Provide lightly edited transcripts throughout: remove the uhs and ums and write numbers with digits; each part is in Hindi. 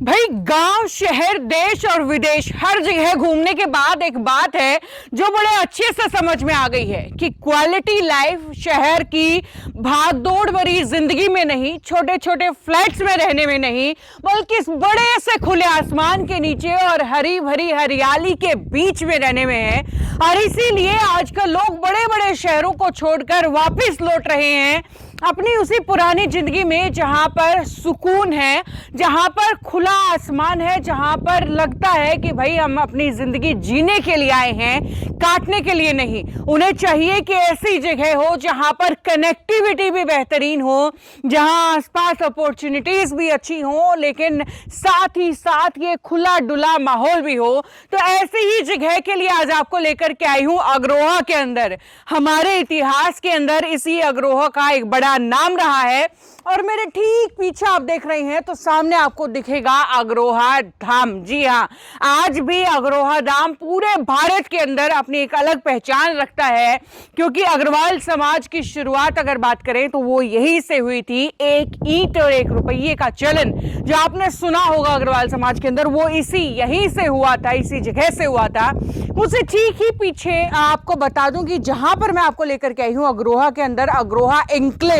भाई गांव, शहर, देश और विदेश हर जगह घूमने के बाद एक बात है जो बड़े अच्छे से समझ में आ गई है कि क्वालिटी लाइफ शहर की भागदौड़ भरी जिंदगी में नहीं, छोटे छोटे फ्लैट्स में रहने में नहीं, बल्कि इस बड़े से खुले आसमान के नीचे और हरी भरी हरियाली के बीच में रहने में है। और इसीलिए आजकल लोग बड़े बड़े शहरों को छोड़कर वापस लौट रहे हैं अपनी उसी पुरानी जिंदगी में, जहां पर सुकून है, जहां पर खुला आसमान है, जहां पर लगता है कि भाई हम अपनी जिंदगी जीने के लिए आए हैं, काटने के लिए नहीं। उन्हें चाहिए कि ऐसी जगह हो जहां पर कनेक्टिविटी भी बेहतरीन हो, जहां आसपास अपॉर्चुनिटीज भी अच्छी हो, लेकिन साथ ही साथ ये खुला डुला माहौल भी हो। तो ऐसी ही जगह के लिए आज आपको लेकर के आई हूं अग्रोहा के अंदर। हमारे इतिहास के अंदर इसी अग्रोहा का एक बड़ा नाम रहा है और मेरे ठीक पीछे आप देख रहे हैं तो सामने आपको दिखेगा अग्रोहा धाम। जी हाँ, आज भी अग्रोहा धाम पूरे भारत के अंदर अपनी एक अलग पहचान रखता है, क्योंकि अग्रवाल समाज की शुरुआत अगर बात करें तो वो यहीं से हुई थी। एक ईंट और एक रुपये का चलन जो आपने सुना होगा अग्रवाल समाज के अंदर, वो यहीं से हुआ था, इसी जगह से हुआ था। मुझसे ठीक ही पीछे आपको बता दूं कि जहां पर मैं आपको लेकर के आई हूं अग्रोहा के अंदर, अग्रोहा एन्क्लेव।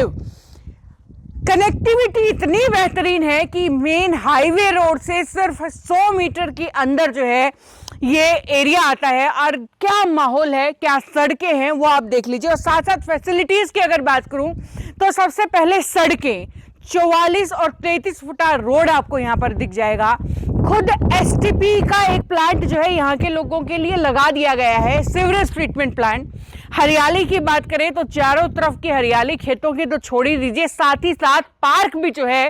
कनेक्टिविटी इतनी बेहतरीन है कि मेन हाईवे रोड से सिर्फ 100 मीटर के अंदर जो है ये एरिया आता है। और क्या माहौल है, क्या सड़कें हैं, वो आप देख लीजिए। और साथ साथ फैसिलिटीज की अगर बात करूं तो सबसे पहले सड़कें, 44 और 33 फुटा रोड आपको यहां पर दिख जाएगा। खुद एसटीपी का एक प्लांट जो है यहाँ के लोगों के लिए लगा दिया गया है, सीवरेज ट्रीटमेंट प्लांट। हरियाली की बात करें तो चारों तरफ की हरियाली, खेतों की तो छोड़ ही दीजिए, साथ ही साथ पार्क भी जो है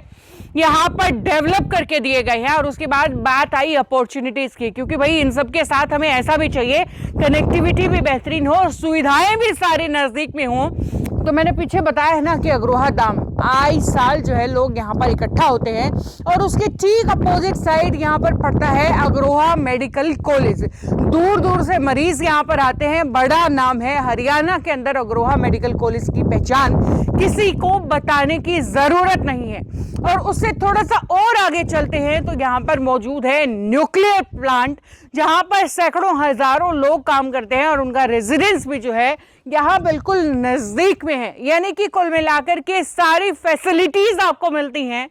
यहाँ पर डेवलप करके दिए गए हैं। और उसके बाद बात आई अपॉर्चुनिटीज की, क्योंकि भाई इन सब के साथ हमें ऐसा भी चाहिए कनेक्टिविटी भी बेहतरीन हो और सुविधाएं भी सारी नजदीक में हो। तो मैंने पीछे बताया है ना कि अग्रोहा धाम आए साल जो है लोग यहाँ पर इकट्ठा होते हैं। और उसके ठीक अपोजिट साइड यहाँ पर पड़ता है अग्रोहा मेडिकल कॉलेज। दूर दूर से मरीज यहाँ पर आते हैं, बड़ा नाम है हरियाणा के अंदर अग्रोहा मेडिकल कॉलेज की पहचान किसी को बताने की जरूरत नहीं है। और उससे थोड़ा सा और आगे चलते हैं तो यहाँ पर मौजूद है न्यूक्लियर प्लांट, जहाँ पर सैकड़ों हजारों लोग काम करते हैं और उनका रेजिडेंस भी जो है यहाँ बिल्कुल नजदीक में है। यानी कि कुल मिलाकर के सारी फैसिलिटीज आपको मिलती हैं,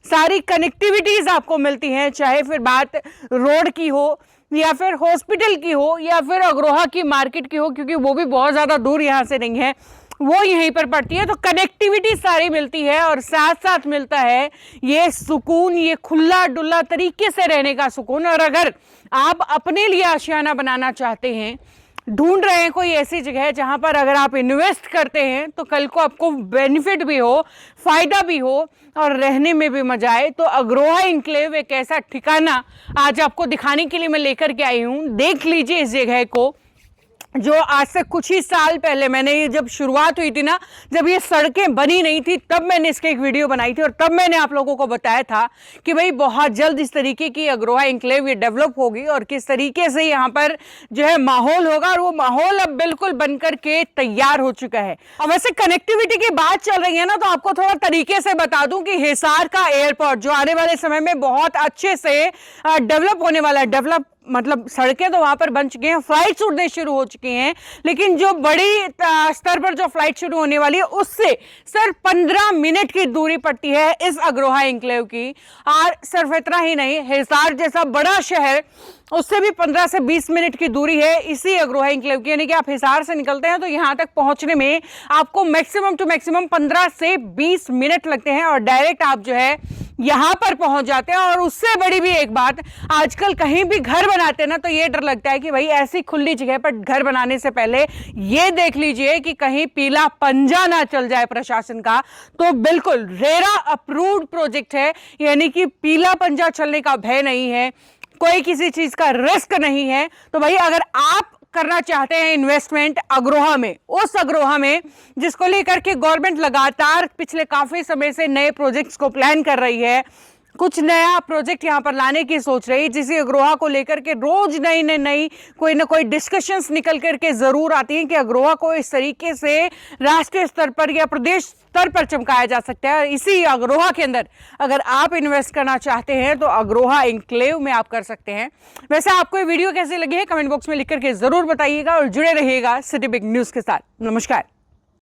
सारी कनेक्टिविटीज आपको मिलती हैं, चाहे फिर बात रोड की हो या फिर हॉस्पिटल की हो या फिर अग्रोहा की मार्केट की हो, क्योंकि वो भी बहुत ज्यादा दूर यहाँ से नहीं है, वो यहीं पर पड़ती है। तो कनेक्टिविटी सारी मिलती है और साथ साथ मिलता है ये सुकून, ये खुला डुल्ला तरीके से रहने का सुकून। और अगर आप अपने लिए आशियाना बनाना चाहते हैं, ढूंढ रहे हैं कोई ऐसी जगह जहां पर अगर आप इन्वेस्ट करते हैं तो कल को आपको बेनिफिट भी हो, फायदा भी हो और रहने में भी मजा आए, तो अग्रोहा एन्क्लेव एक ऐसा ठिकाना आज आपको दिखाने के लिए मैं लेकर के आई हूं। देख लीजिए इस जगह को, जो आज से कुछ ही साल पहले मैंने ये जब शुरुआत हुई थी ना, जब ये सड़कें बनी नहीं थी, तब मैंने इसके एक वीडियो बनाई थी और तब मैंने आप लोगों को बताया था कि भाई बहुत जल्द इस तरीके की अग्रोहा एन्क्लेव ये डेवलप होगी और किस तरीके से यहाँ पर जो है माहौल होगा। और वो माहौल अब बिल्कुल बनकर के तैयार हो चुका है। अब वैसे कनेक्टिविटी की बात चल रही है ना, तो आपको थोड़ा तरीके से बता दूं कि हिसार का एयरपोर्ट जो आने वाले समय में बहुत अच्छे से डेवलप होने वाला है, डेवलप मतलब सड़कें तो वहां पर बन चुकी हैं, फ्लाइट्स उड़ने शुरू हो चुकी हैं, लेकिन जो बड़ी स्तर पर जो फ्लाइट शुरू होने वाली है उससे सिर्फ 15 मिनट की दूरी पड़ती है इस अग्रोहा एन्क्लेव की। और सिर्फ इतना ही नहीं, हिसार जैसा बड़ा शहर उससे भी 15 से 20 मिनट की दूरी है इसी अग्रोहा एन्क्लेव की। यानी कि आप हिसार से निकलते हैं तो यहां तक पहुंचने में आपको मैक्सिमम टू मैक्सिमम 15 से 20 मिनट लगते हैं और डायरेक्ट आप जो है यहां पर पहुंच जाते हैं। और उससे बड़ी भी एक बात, आजकल कहीं भी घर बनाते हैं ना तो ये डर लगता है कि भाई ऐसी खुली जगह पर घर बनाने से पहले ये देख लीजिए कि कहीं पीला पंजा ना चल जाए प्रशासन का। तो बिल्कुल रेरा अप्रूव्ड प्रोजेक्ट है, यानी कि पीला पंजा चलने का भय नहीं है, कोई किसी चीज का रिस्क नहीं है। तो भाई अगर आप करना चाहते हैं इन्वेस्टमेंट अग्रोहा में, उस अग्रोहा में जिसको लेकर के गवर्नमेंट लगातार पिछले काफी समय से नए प्रोजेक्ट्स को प्लान कर रही है, कुछ नया प्रोजेक्ट यहाँ पर लाने की सोच रही, जिसे अग्रोहा को लेकर के रोज नई कोई ना कोई डिस्कशंस निकल करके जरूर आती हैं कि अग्रोहा को इस तरीके से राष्ट्रीय स्तर पर या प्रदेश स्तर पर चमकाया जा सकता है। और इसी अग्रोहा के अंदर अगर आप इन्वेस्ट करना चाहते हैं तो अग्रोहा एन्क्लेव में आप कर सकते हैं। वैसे आपको ये वीडियो कैसी लगी है कमेंट बॉक्स में लिख करके जरूर बताइएगा और जुड़े रहिएगा सिटी बिग न्यूज के साथ। नमस्कार।